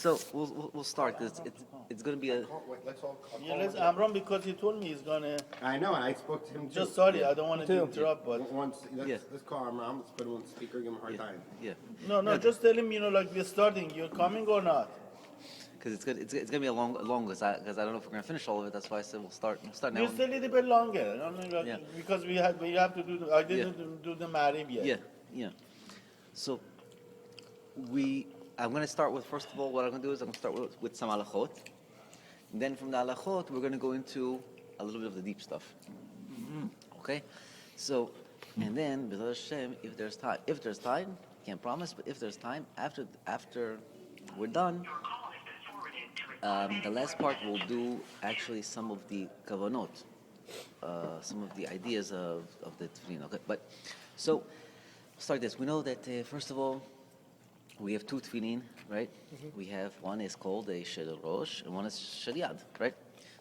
So we'll start because it's going to be a Let's all call Yeah, let's Amram because he told me he's gonna. I know, and I spoke to him too. Just sorry, I don't want to interrupt, but Once, Yeah. let's call him. Let's put him on speaker. Give him a hard time. yeah. no, just tell him like we're starting. You're coming or not? Because it's gonna be a long because I don't know if we're gonna finish all of it. That's why I said we'll start now. We're still a little bit longer. I mean, like, Yeah. because we have to do. I didn't do the marib yet. Yeah. So I'm gonna start with, first of all, what I'm gonna do is I'm gonna start with some halachot. Then from the halachot we're gonna go into a little bit of the deep stuff. Okay. So and then B'ezras Hashem, if there's time, can't promise, but if there's time after we're done. The last part will do actually some of the kavanot, some of the ideas of the tefillin. Okay, but so start this. We know that first of all, we have two tefillin, right? We have one is called a shel rosh and one is shel yad, right?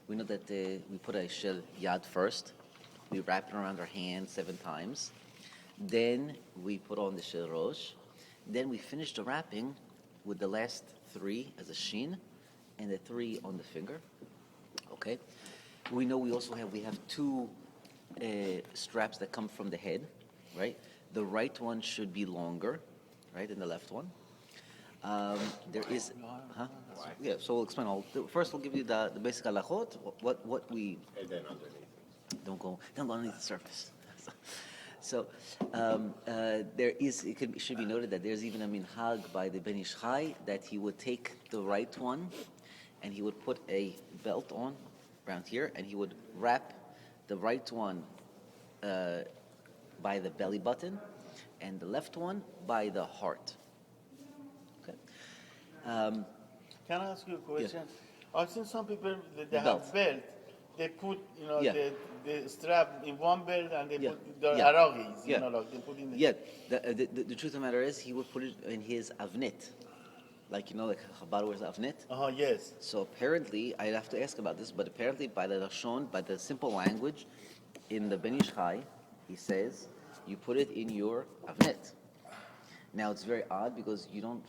We know that we put a shel yad first. We wrap it around our hand 7 times. Then we put on the shel rosh. Then we finish the wrapping with the last 3 as a shin, and the 3 on the finger. Okay. We know we have 2 straps that come from the head, right? The right one should be longer, right, than the left one. There is, yeah. So we'll explain all. First, we'll give you the basic halachot. What we And then underneath. don't go underneath the surface. So it should be noted that there's even a minhag by the Ben Ish Chai that he would take the right one and he would put a belt on around here and he would wrap the right one by the belly button and the left one by the heart. Okay. Can I ask you a question? I've seen some people that they Belt. have belt. They put Yeah. the strap in one belt and they Yeah. put the Yeah. aragis. Yeah. Like they put in the. Yeah, the truth of the matter is he would put it in his avnit, like Chabad wears avnit. Yes. So apparently, I'd have to ask about this, but apparently by the Lashon, by the simple language, in the Ben Ish Chai, he says, you put it in your avnet. Now it's very odd because you don't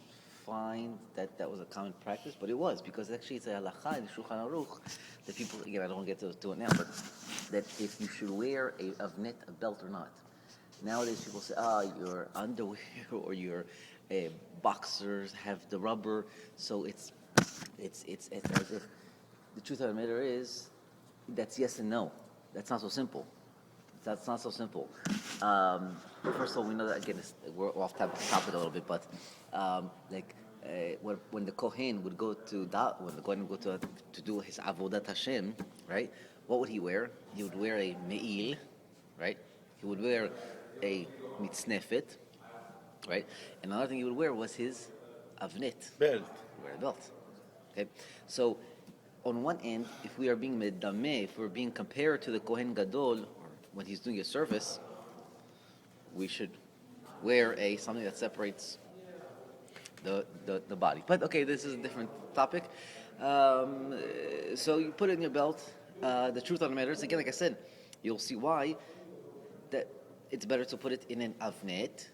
find that was a common practice, but it was, because actually it's a halacha in Shulchan Aruch that people, again, I don't get to do it now, but that if you should wear a avnet, a belt or not. Nowadays people say, your underwear or your boxers have the rubber, so it's as if. The truth of the matter is, that's yes and no. That's not so simple. That's not so simple. First of all, we know that, again, we're off topic a little bit, but when the Kohen would go to to do his avodat Hashem, right? What would he wear? He would wear a me'il, right? He would wear a mitznefet, right? And another thing he would wear was his avnet. Belt. Wear a belt. Okay, so on one end, if we are being medameh, if we're being compared to the Kohen Gadol, or when he's doing a service, we should wear something that separates the body. But okay, this is a different topic. So you put it in your belt. The truth of the matter is, again, like I said, you'll see why that it's better to put it in an avnet.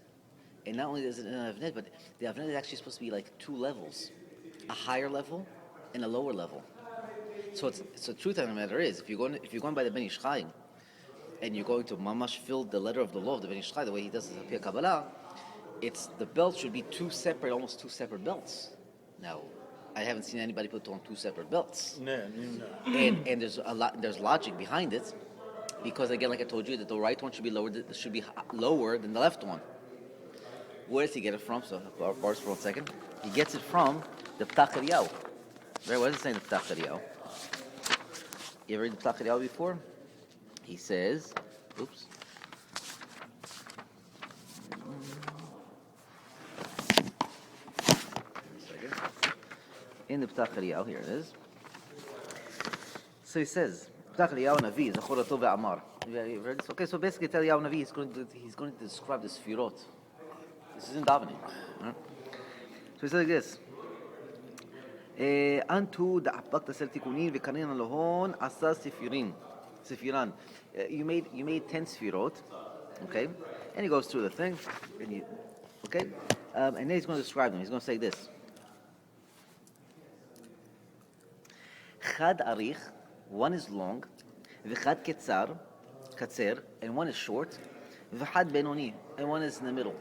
And not only is it in an avnet, but the avnet is actually supposed to be like 2 levels, a higher level and a lower level. So the truth of the matter is, if you're going by the Ben Ish Chai, and you're going to mamash fill the letter of the law of the Ben Ish Chai the way he does it in Pia Kabbalah, the belt should be almost two separate belts. Now, I haven't seen anybody put on 2 separate belts. No. And there's logic behind it, because again, like I told you, that the right one should be lower than the left one. Where does he get it from? So, pause for 1 second. He gets it from the Ptach Eliyahu. Right? What does it say in the Ptach Eliyahu? You ever read the Ptach Eliyahu before? He says, oops. In the Ptach Eliyahu, here it is. So he says, Ptach Eliyahu Navi, Zachorato ve'amar. Okay, so basically, Eliyahu Navi, he's going to describe the Sfirot. This is in davening. Right? So he says like this. Antu da'apakta sel tikunin v'kanina lohon asa sifiran. You made 10 sfirot, okay? And he goes through the thing, and then he's going to describe them. He's going to say this. Chad arich, one is long, v'chad katzer, and one is short, v'chad benoni, and one is in the middle.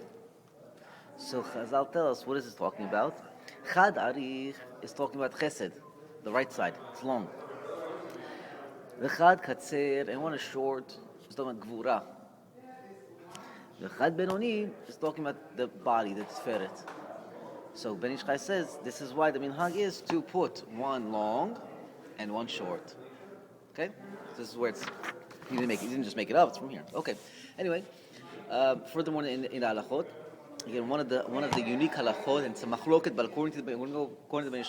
So Chazal tell us, what is this talking about? Chad arich is talking about chesed, the right side, it's long. V'chad katzer, and one is short, it's talking about gvura. V'chad benoni is talking about the body, the tiferet. So Ben Ish Chai says this is why the minhag is to put one long and one short. Okay, this is where it's he didn't just make it up. It's from here. Okay. Anyway, furthermore in the halachot, again one of the unique halachot, and it's a machloket, but according to the Ben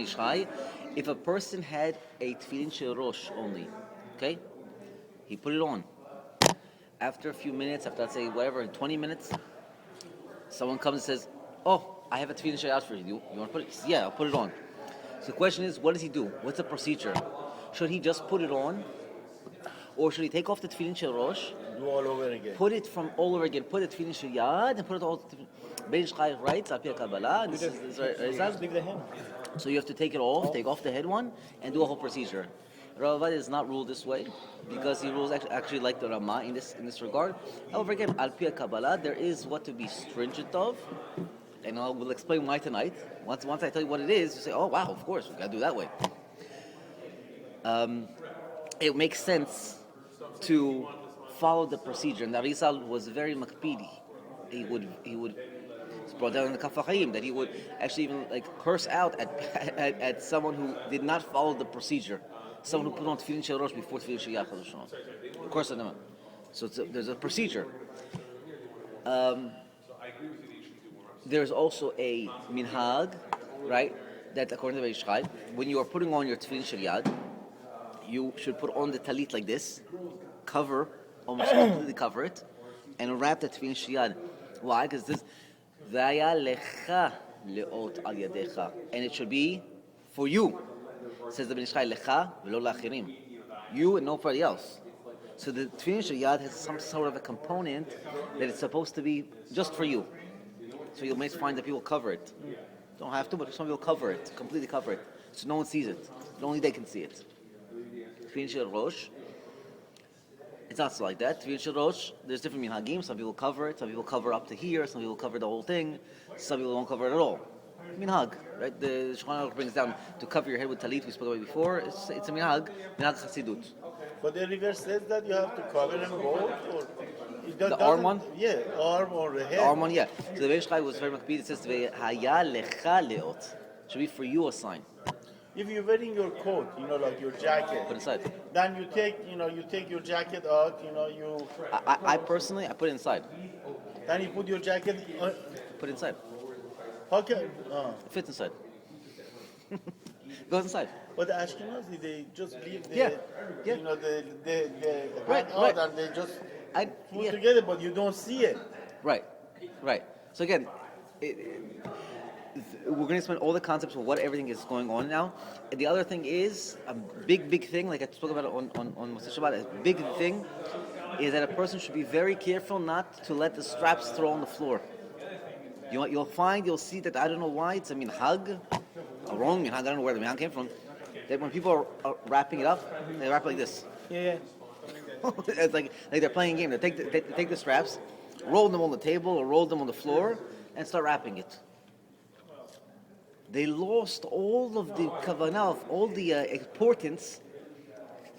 Ish Chai, if a person had a tefillin shel rosh only, okay, he put it on. After a few minutes, after let's say whatever, 20 minutes, someone comes and says, "Oh, I have a tefillin shayat for you. You want to put it?" He says, "Yeah, I'll put it on." So the question is, what does he do? What's the procedure? Should he just put it on, or should he take off the tefillin shel rosh, Do all over again. put it from all over again, put the tefillin shel yad, and put it all? Ben Ish Chai writes, "Al pi Kabbalah." This is right. Leave the hand. So you have to take it off, take off the head one, and do a whole procedure. Rav Avad is not ruled this way because he rules actually like the Rama in this regard. However, again, al pi Kabbalah, there is what to be stringent of, and we'll explain why tonight. Once I tell you what it is, you say, "Oh wow, of course, we gotta do it that way." It makes sense to follow the procedure, and the Arizal was very makpidi. He would. It's brought down in the Kaf HaChaim that he would actually even like curse out at someone who did not follow the procedure. Someone who put on tefillin shel rosh before tefillin shel yad. Of course, so there's a procedure. There's also a minhag, right? That according to Ben Ish Chai, when you are putting on your tefillin shel yad, you should put on the talit like this, almost completely cover it, and wrap the tefillin shel yad. Why? Because this, v'aya lecha leot al yadecha, and it should be for you. Says the Ben Ish Chai, lecha v'lo lachirim, you and nobody else. So the tefillin shel yad has some sort of a component that it's supposed to be just for you. So you may find that people cover it. Don't have to, but some people cover it, completely cover it, so no one sees it. Only they can see it. Tefillin shel rosh, it's not so like that. Tefillin shel rosh, there's different minhagim. Some people cover it, some people cover up to here, some people cover the whole thing, some people don't cover it at all. Minhag, right? The Shulchan Aruch brings down to cover your head with talit. We spoke about it before. It's a minhag chasidut. But the river says that you have to cover them both, or The arm one? Yeah, arm or the head. The arm one, yeah. So the Ben Ish Chai was very makbid. It says "Haya lecha leot," should be for you a sign. If you're wearing your coat, like your jacket, Put it inside. then you take your jacket out, you. I personally, I put it inside. Then you put your jacket. Put it inside. How can? It fits inside. Goes inside. But the Ashkenazi, they just leave the, Yeah. the Right, hand out right. and they just put Yeah. together, but you don't see it. Right. So again, we're going to spend all the concepts of what everything is going on now. And the other thing is a big thing, like I spoke about it on Motzei Shabbat. A big thing is that a person should be very careful not to let the straps throw on the floor. You'll see that, I don't know why, it's a minhag, a wrong minhag, I don't know where the minhag came from, that when people are wrapping it up, they wrap it like this. Yeah. It's like they're playing a game. They take the straps, roll them on the table or roll them on the floor, and start wrapping it. They lost all of the kavanah, all the importance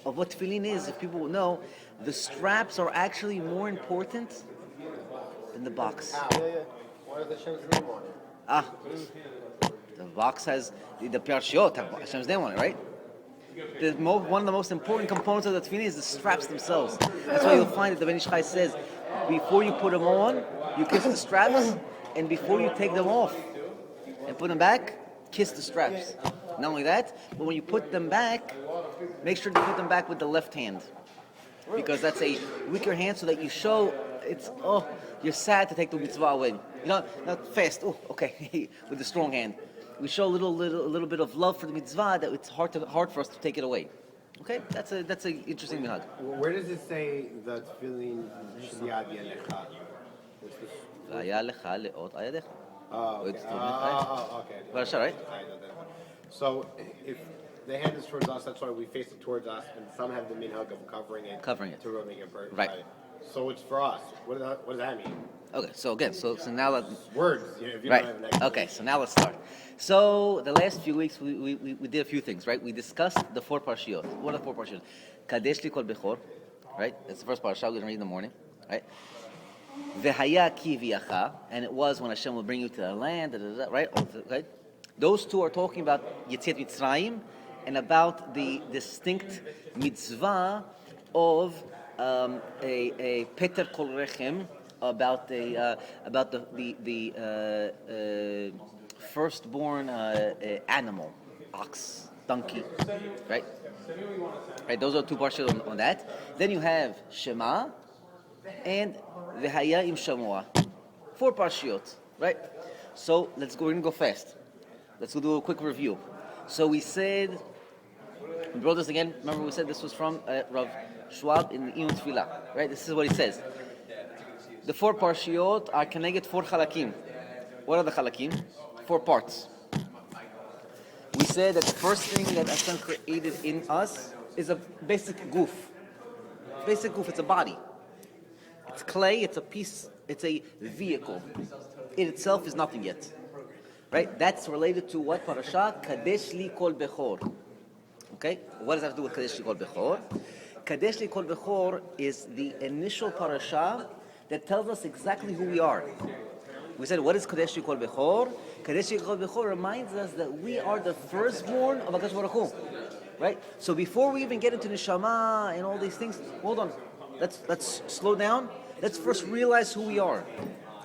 of what tefillin is. If people would know, the straps are actually more important than the box. What is Hashem's name on it? The box has the Piarshiot have Hashem's name on it, right? One of the most important components of the tefillin is the straps themselves. That's why you'll find that the Ben Ish Chai says, before you put them on, you kiss the straps, and before you take them off and put them back, kiss the straps. Not only that, but when you put them back, make sure to put them back with the left hand, because that's a weaker hand, so that you show you're sad to take the mitzvah away. Not fast. Oh, okay, with the strong hand. We show a little bit of love for the mitzvah that it's hard for us to take it away. Okay, that's a interesting minhag. Where does it say that tefillin shel yad yelecha? V'haya lecha leot al yadecha. Oh, okay. Parasha, right? So, if They hand this towards us. That's why we face it towards us, and some have the minhag of covering it. Covering it. to really make it perfect. Right. So it's for us. What does that mean? Okay, so again, so now that Words. If you right. don't have an explanation. Okay, so now let's start. So the last few weeks we did a few things, right? We discussed the 4 parshiot. What are the 4 parshiot? Kadesh li kol bechor, right? That's the first parsha we're going to read in the morning, right? Vehaya ki viacha, and it was when Hashem will bring you to the land, right? Right? Those two are talking about Yetziat Mitzrayim and about the distinct mitzvah of a Peter Kol Rechem, about the firstborn animal, ox, donkey, right? Right. Those are 2 parshas on that. Then you have Shema and Vehaya im Shamua, 4 parshiot, right? So we're going to go fast. Let's do a quick review. So we said, we wrote this again. Remember, we said this was from Rav Schwab in the Iyun Tefillah, right? This is what he says. The 4 parshiot are connected 4 chalakim. What are the chalakim? 4 parts. We said that the first thing that Hashem created in us is a basic goof. Basic goof, it's a body. It's clay, it's a piece, it's a vehicle. It itself is nothing yet. Right? That's related to what parasha? Kadesh li kol bechor. Okay? What does that have to do with Kadesh li kol bechor? Kadesh li kol bechor is the initial parasha that tells us exactly who we are. We said, what is Kadesh li kol bechor? Kadesh li kol bechor reminds us that we are the firstborn of HaKadosh Baruch Hu. Right? So before we even get into Neshama and all these things, hold on. Let's slow down. Let's first realize who we are.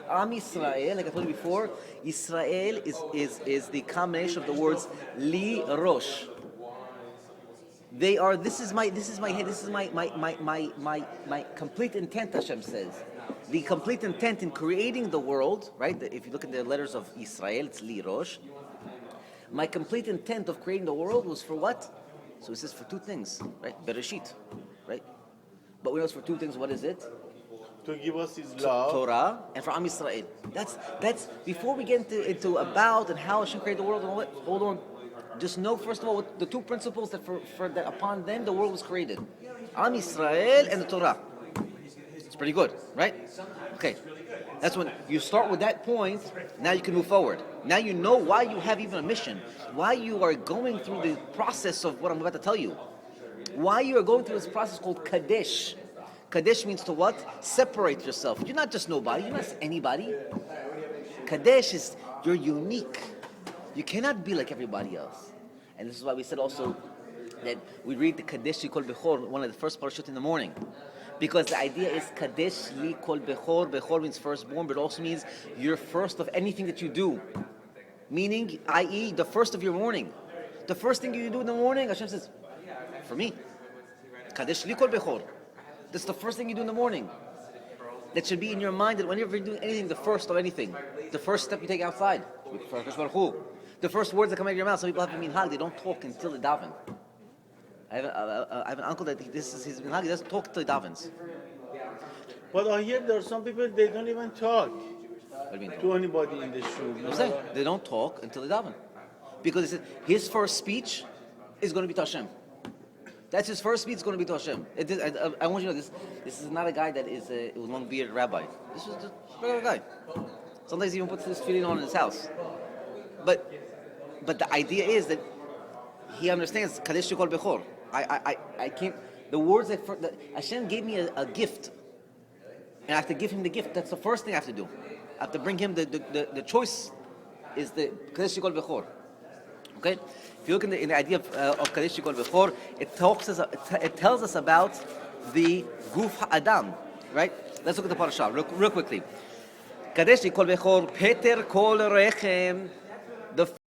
Am Yisrael, like I told you before, Israel is the combination of the words Li Rosh. They are. This is my head. This is my complete intent. Hashem says, the complete intent in creating the world. Right. If you look at the letters of Israel, it's Li Rosh. My complete intent of creating the world was for what? So it says for 2 things. Right. Bereshit. Right. But we know it's for 2 things. What is it? To give us His love. Torah and for Am Yisrael. That's before we get into about and how Hashem created the world and all that. Hold on. Just know first of all what the 2 principles that for that upon them the world was created. Am Yisrael and the Torah. It's pretty good, right? Okay. That's when you start with that point, now you can move forward. Now you know why you have even a mission. Why you are going through the process of what I'm about to tell you. Why you are going through this process called Kadesh. Kadesh means to what? Separate yourself. You're not just nobody. You're not just anybody. Kadesh is, you're unique. You cannot be like everybody else. And this is why we said also that we read the Kadesh li kol bechor, one of the first parashot in the morning. Because the idea is Kadesh li kol bechor. Bechor means firstborn, but it also means you're first of anything that you do. Meaning, i.e., the first of your morning. The first thing you do in the morning, Hashem says, for me, Kadesh li kol bechor. That's the first thing you do in the morning. That should be in your mind that whenever you're doing anything, the first of anything, the first step you take outside, the first words that come out of your mouth. Some people have a minhag, they don't talk until they daven. I have an uncle that this is his minhag, he doesn't talk until he davens. But I hear there are some people, they don't even talk What do you mean? to anybody in the shul. You know what I'm saying? They don't talk until they daven. Because he said his first speech is going to be to Hashem. That's his first speech is going to be to Hashem. I want you to know this. This is not a guy that is a long-bearded rabbi. This is just a regular guy. Sometimes he even puts this feeling on in his house. But the idea is that he understands Kadesh Kol Bechor. I can't. The words that Hashem gave me a gift, and I have to give him the gift. That's the first thing I have to do. I have to bring him the choice. Is the Kadesh Kol Bechor. Okay. If you look in the idea of Kadesh Kol Bechor, it tells us about the Guf Ha'adam, right? Let's look at the parasha real quickly. Kadesh Kol Bechor, Peter Kol Rechem, the